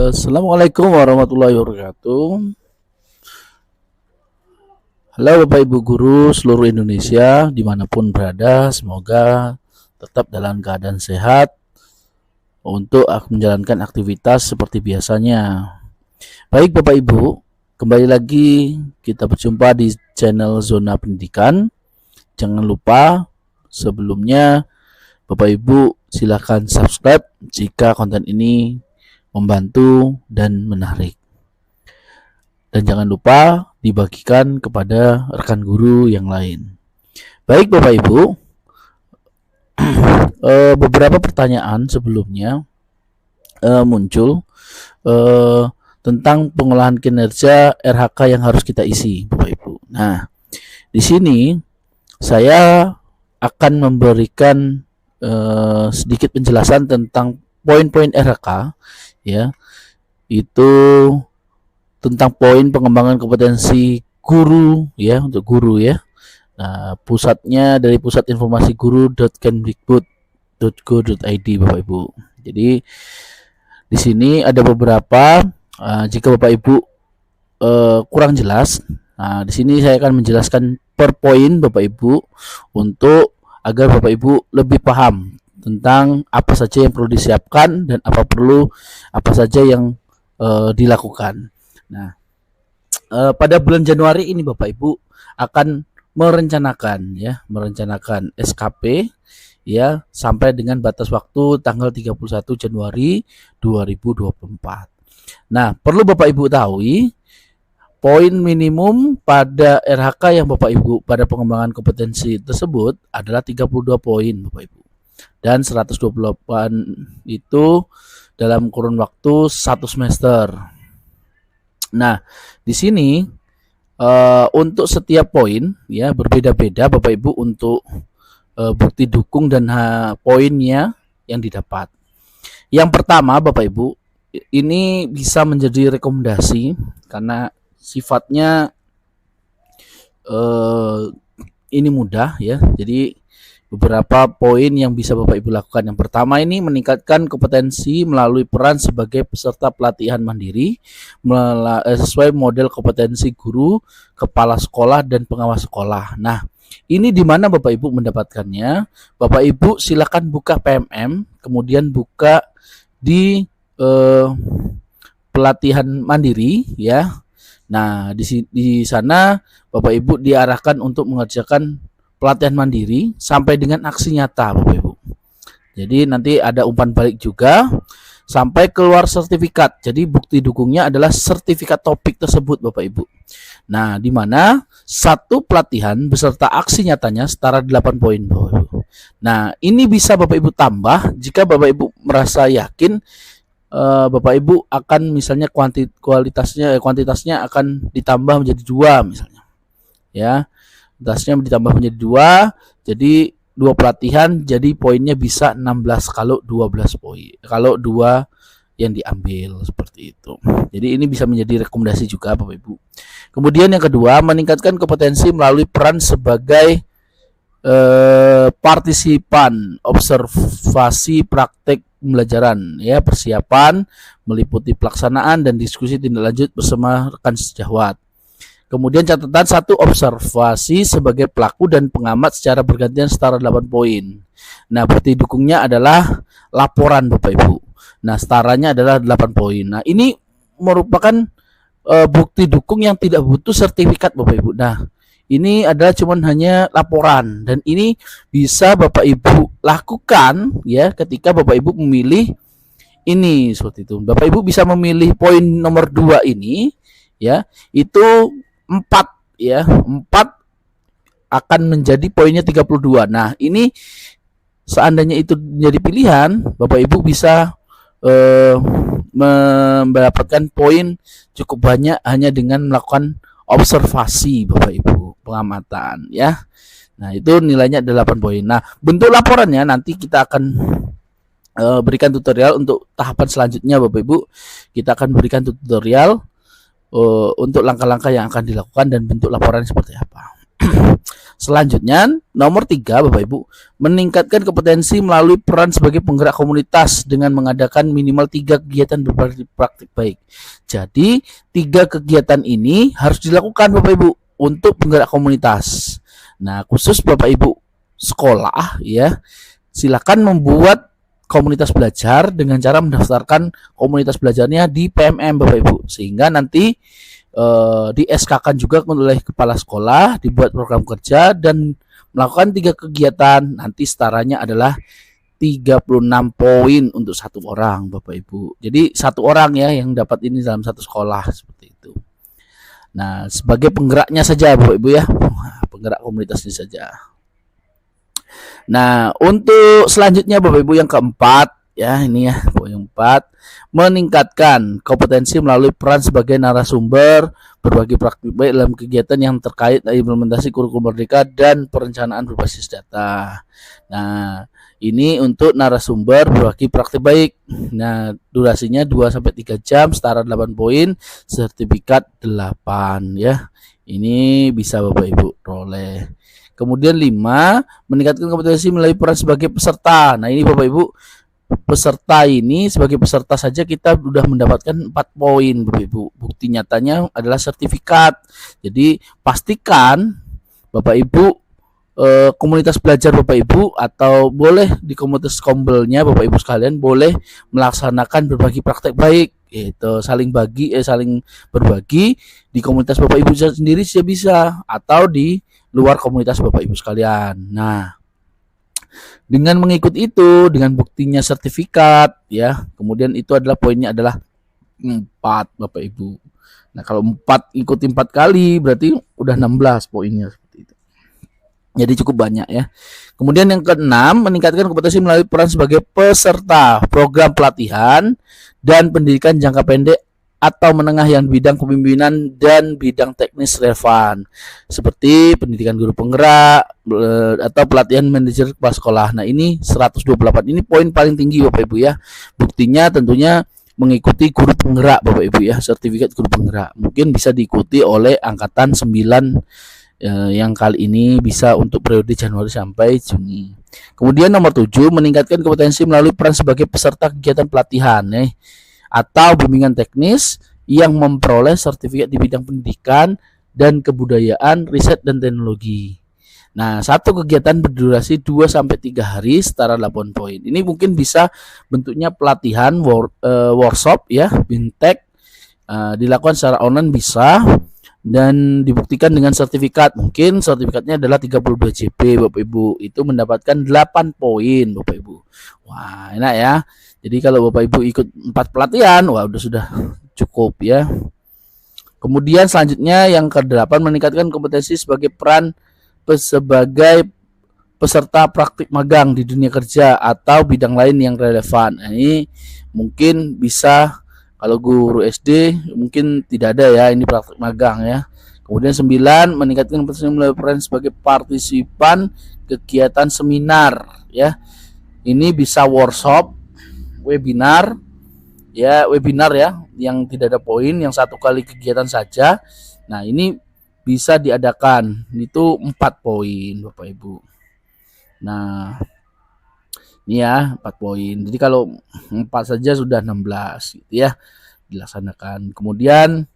Assalamualaikum warahmatullahi wabarakatuh. Halo Bapak Ibu Guru seluruh Indonesia dimanapun berada, semoga tetap dalam keadaan sehat untuk menjalankan aktivitas seperti biasanya. Baik Bapak Ibu, kembali lagi kita berjumpa di channel Zona Pendidikan. Jangan lupa sebelumnya Bapak Ibu silakan subscribe jika konten ini membantu dan menarik. Dan jangan lupa dibagikan kepada rekan guru yang lain. Baik Bapak Ibu, beberapa pertanyaan sebelumnya muncul tentang pengolahan kinerja RHK yang harus kita isi, Bapak Ibu. Nah, di sini saya akan memberikan sedikit penjelasan tentang poin-poin RHK, ya, itu tentang poin pengembangan kompetensi guru, ya, untuk guru, ya. Nah, pusatnya dari pusat informasi guru.kemdikbud.go.id, Bapak Ibu. Jadi di sini ada beberapa, jika Bapak Ibu kurang jelas, nah di sini saya akan menjelaskan per poin Bapak Ibu untuk agar Bapak Ibu lebih paham tentang apa saja yang perlu disiapkan dan apa saja yang dilakukan. Nah, pada bulan Januari ini Bapak Ibu akan merencanakan SKP, ya, sampai dengan batas waktu tanggal 31 Januari 2024. Nah, perlu Bapak Ibu tahu poin minimum pada RHK yang Bapak Ibu pada pengembangan kompetensi tersebut adalah 32 poin Bapak Ibu. Dan 128 itu dalam kurun waktu 1 semester. Nah, di sini untuk setiap poin, ya, berbeda-beda Bapak Ibu untuk bukti dukung dan poinnya yang didapat. Yang pertama Bapak Ibu, ini bisa menjadi rekomendasi karena sifatnya ini mudah, ya. Jadi beberapa poin yang bisa Bapak Ibu lakukan. Yang pertama ini meningkatkan kompetensi melalui peran sebagai peserta pelatihan mandiri sesuai model kompetensi guru, kepala sekolah, dan pengawas sekolah. Nah, ini di mana Bapak Ibu mendapatkannya? Bapak Ibu silakan buka PMM, kemudian buka di pelatihan mandiri, ya. Nah, di sana Bapak Ibu diarahkan untuk mengerjakan pelatihan mandiri sampai dengan aksi nyata Bapak Ibu. Jadi nanti ada umpan balik juga sampai keluar sertifikat. Jadi bukti dukungnya adalah sertifikat topik tersebut Bapak Ibu. Nah, di mana satu pelatihan beserta aksi nyatanya setara 8 poin Bapak Ibu. Nah, ini bisa Bapak Ibu tambah jika Bapak Ibu merasa yakin Bapak Ibu akan misalnya kuantitasnya akan ditambah menjadi 2 misalnya. Ya. Kuantitasnya ditambah menjadi 2, jadi 2 pelatihan, jadi poinnya bisa 16 kalau 12 poin. Kalau 2 yang diambil seperti itu. Jadi ini bisa menjadi rekomendasi juga Bapak Ibu. Kemudian yang kedua, meningkatkan kompetensi melalui peran sebagai partisipan observasi praktek pembelajaran, ya, persiapan meliputi pelaksanaan dan diskusi tindak lanjut bersama rekan sejawat. Kemudian catatan 1, observasi sebagai pelaku dan pengamat secara bergantian setara 8 poin. Nah, bukti dukungnya adalah laporan Bapak Ibu. Nah, setaranya adalah 8 poin. Nah, ini merupakan bukti dukung yang tidak butuh sertifikat Bapak Ibu. Nah, ini adalah cuman hanya laporan dan ini bisa Bapak Ibu lakukan, ya, ketika Bapak Ibu memilih ini seperti itu. Bapak Ibu bisa memilih poin nomor 2 ini, ya, itu 4, ya, 4 akan menjadi poinnya 32. Nah, ini seandainya itu menjadi pilihan, Bapak Ibu bisa mendapatkan poin cukup banyak hanya dengan melakukan observasi Bapak Ibu, pengamatan, ya. Nah, itu nilainya 8 poin. Nah, bentuk laporannya nanti kita akan berikan tutorial untuk tahapan selanjutnya Bapak Ibu. Kita akan berikan tutorial untuk langkah-langkah yang akan dilakukan dan bentuk laporan seperti apa. Selanjutnya, nomor 3, Bapak Ibu, meningkatkan kompetensi melalui peran sebagai penggerak komunitas dengan mengadakan minimal 3 kegiatan berpraktik baik. Jadi, 3 kegiatan ini harus dilakukan Bapak Ibu untuk penggerak komunitas. Nah, khusus Bapak Ibu sekolah ya, silakan membuat komunitas belajar dengan cara mendaftarkan komunitas belajarnya di PMM Bapak Ibu, sehingga nanti di SK-kan juga oleh kepala sekolah, dibuat program kerja dan melakukan 3 kegiatan. Nanti setaranya adalah 36 poin untuk satu orang Bapak Ibu. Jadi satu orang ya yang dapat ini dalam satu sekolah seperti itu. Nah, sebagai penggeraknya saja Bapak Ibu ya, penggerak komunitasnya saja. Nah, untuk selanjutnya Bapak Ibu yang keempat ya, ini ya poin yang 4, meningkatkan kompetensi melalui peran sebagai narasumber, berbagi praktik baik dalam kegiatan yang terkait implementasi kurikulum merdeka dan perencanaan berbasis data. Nah, ini untuk narasumber berbagi praktik baik. Nah, durasinya 2 sampai 3 jam, setara 8 poin, sertifikat 8 ya. Ini bisa Bapak Ibu peroleh. Kemudian 5, meningkatkan kompetensi melalui peran sebagai peserta. Nah, ini Bapak Ibu, peserta ini sebagai peserta saja kita sudah mendapatkan 4 poin Bapak Ibu. Bukti nyatanya adalah sertifikat. Jadi pastikan Bapak Ibu komunitas belajar Bapak Ibu atau boleh di komunitas kombelnya Bapak Ibu sekalian boleh melaksanakan berbagi praktek baik, itu saling berbagi di komunitas Bapak Ibu sendiri saja bisa atau di luar komunitas Bapak Ibu sekalian. Nah, dengan mengikut itu, dengan buktinya sertifikat ya, kemudian itu adalah poinnya adalah 4 Bapak Ibu. Nah, kalau 4 ikuti 4 kali berarti udah 16 poinnya seperti itu. Jadi cukup banyak ya. Kemudian yang keenam, meningkatkan kompetensi melalui peran sebagai peserta program pelatihan dan pendidikan jangka pendek atau menengah yang bidang kepemimpinan dan bidang teknis relevan seperti pendidikan guru penggerak atau pelatihan manajer kepala sekolah. Nah, ini 128. Ini poin paling tinggi Bapak Ibu ya. Buktinya tentunya mengikuti guru penggerak Bapak Ibu ya, sertifikat guru penggerak. Mungkin bisa diikuti oleh angkatan 9 yang kali ini bisa untuk periode Januari sampai Juni. Kemudian nomor 7, meningkatkan kompetensi melalui peran sebagai peserta kegiatan pelatihan atau bimbingan teknis yang memperoleh sertifikat di bidang pendidikan dan kebudayaan, riset dan teknologi. Nah, satu kegiatan berdurasi 2 sampai 3 hari setara 8 poin. Ini mungkin bisa bentuknya pelatihan workshop ya, bintek, dilakukan secara online bisa dan dibuktikan dengan sertifikat. Mungkin sertifikatnya adalah 32 JP Bapak Ibu. Itu mendapatkan 8 poin Bapak Ibu. Wah, enak ya. Jadi kalau Bapak Ibu ikut 4 pelatihan, wah sudah cukup ya. Kemudian selanjutnya yang ke-8, meningkatkan kompetensi sebagai peran sebagai peserta praktik magang di dunia kerja atau bidang lain yang relevan. Nah, ini mungkin bisa kalau guru SD mungkin tidak ada ya ini praktik magang ya. Kemudian 9, meningkatkan kompetensi melalui peran sebagai partisipan kegiatan seminar ya. Ini bisa workshop, webinar ya, yang tidak ada poin, yang 1 kali kegiatan saja. Nah, ini bisa diadakan, itu 4 poin Bapak Ibu. Nah, ini ya 4 poin. Jadi kalau 4 saja sudah 16 gitu ya dilaksanakan. Kemudian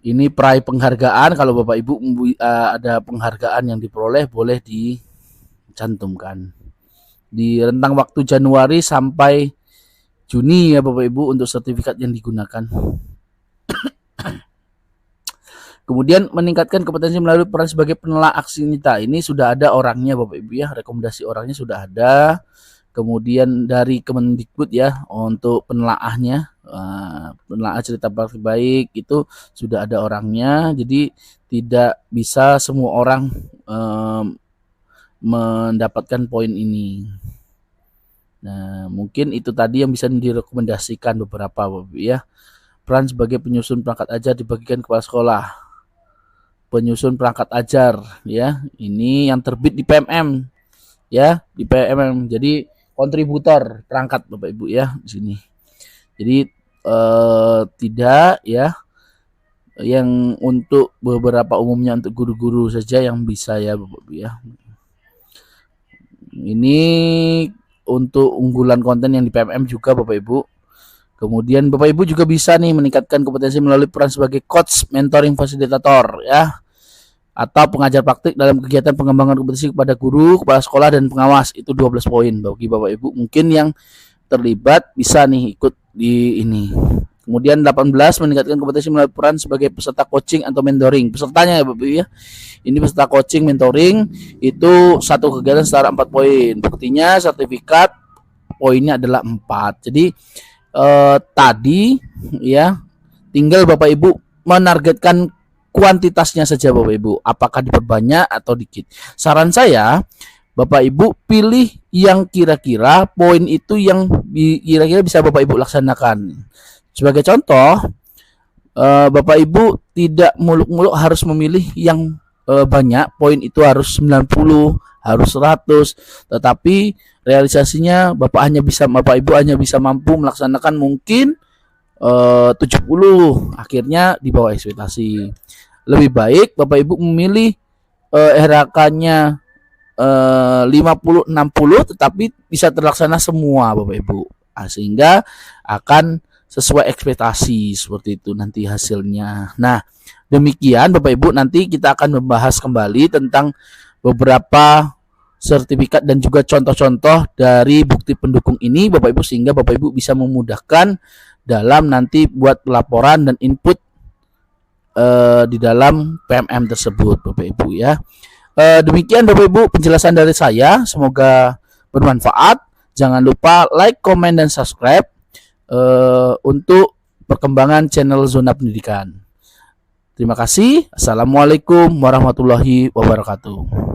ini peraih penghargaan, kalau Bapak Ibu ada penghargaan yang diperoleh boleh dicantumkan di rentang waktu Januari sampai Juni ya Bapak Ibu untuk sertifikat yang digunakan. Kemudian meningkatkan kompetensi melalui peran sebagai penelaah aksi nyata. Ini sudah ada orangnya Bapak Ibu ya, rekomendasi orangnya sudah ada. Kemudian dari Kemendikbud ya untuk penelaahnya, penelaah cerita praktik baik itu sudah ada orangnya. Jadi tidak bisa semua orang mendapatkan poin ini. Nah, mungkin itu tadi yang bisa direkomendasikan beberapa Bapak ya. Peran sebagai penyusun perangkat ajar dibagikan kepala sekolah. Penyusun perangkat ajar ya. Ini yang terbit di PMM ya, di PMM. Jadi kontributor perangkat Bapak Ibu ya di sini. Jadi tidak ya yang untuk beberapa umumnya untuk guru-guru saja yang bisa ya Bapak Ibu ya. Ini untuk unggulan konten yang di PMM juga Bapak Ibu. Kemudian Bapak Ibu juga bisa nih meningkatkan kompetensi melalui peran sebagai coach, mentoring, fasilitator ya, atau pengajar praktik dalam kegiatan pengembangan kompetensi kepada guru, kepala sekolah dan pengawas. Itu 12 poin bagi Bapak Ibu mungkin yang terlibat bisa nih ikut di ini. Kemudian 18 meningkatkan kompetensi melalui peran sebagai peserta coaching atau mentoring. Pesertanya ya Bapak Ibu ya. Ini peserta coaching mentoring itu satu kegiatan setara 4 poin. Buktinya sertifikat poinnya adalah 4. Jadi tadi ya tinggal Bapak Ibu menargetkan kuantitasnya saja Bapak Ibu, apakah diperbanyak atau dikit. Saran saya Bapak Ibu pilih yang kira-kira poin itu yang kira-kira bisa Bapak Ibu laksanakan. Sebagai contoh, Bapak Ibu tidak muluk-muluk harus memilih yang banyak, poin itu harus 90, harus 100, tetapi realisasinya Bapak Ibu hanya bisa mampu melaksanakan mungkin 70, akhirnya di bawah ekspektasi. Lebih baik Bapak Ibu memilih RHK-nya 50-60 tetapi bisa terlaksana semua Bapak Ibu, sehingga akan sesuai ekspektasi seperti itu nanti hasilnya. Nah, demikian Bapak Ibu, nanti kita akan membahas kembali tentang beberapa sertifikat dan juga contoh-contoh dari bukti pendukung ini Bapak Ibu, sehingga Bapak Ibu bisa memudahkan dalam nanti buat laporan dan input di dalam PMM tersebut Bapak Ibu ya. Demikian Bapak Ibu penjelasan dari saya, semoga bermanfaat. Jangan lupa like, komen, dan subscribe untuk perkembangan channel Zona Pendidikan. Terima kasih. Assalamualaikum warahmatullahi wabarakatuh.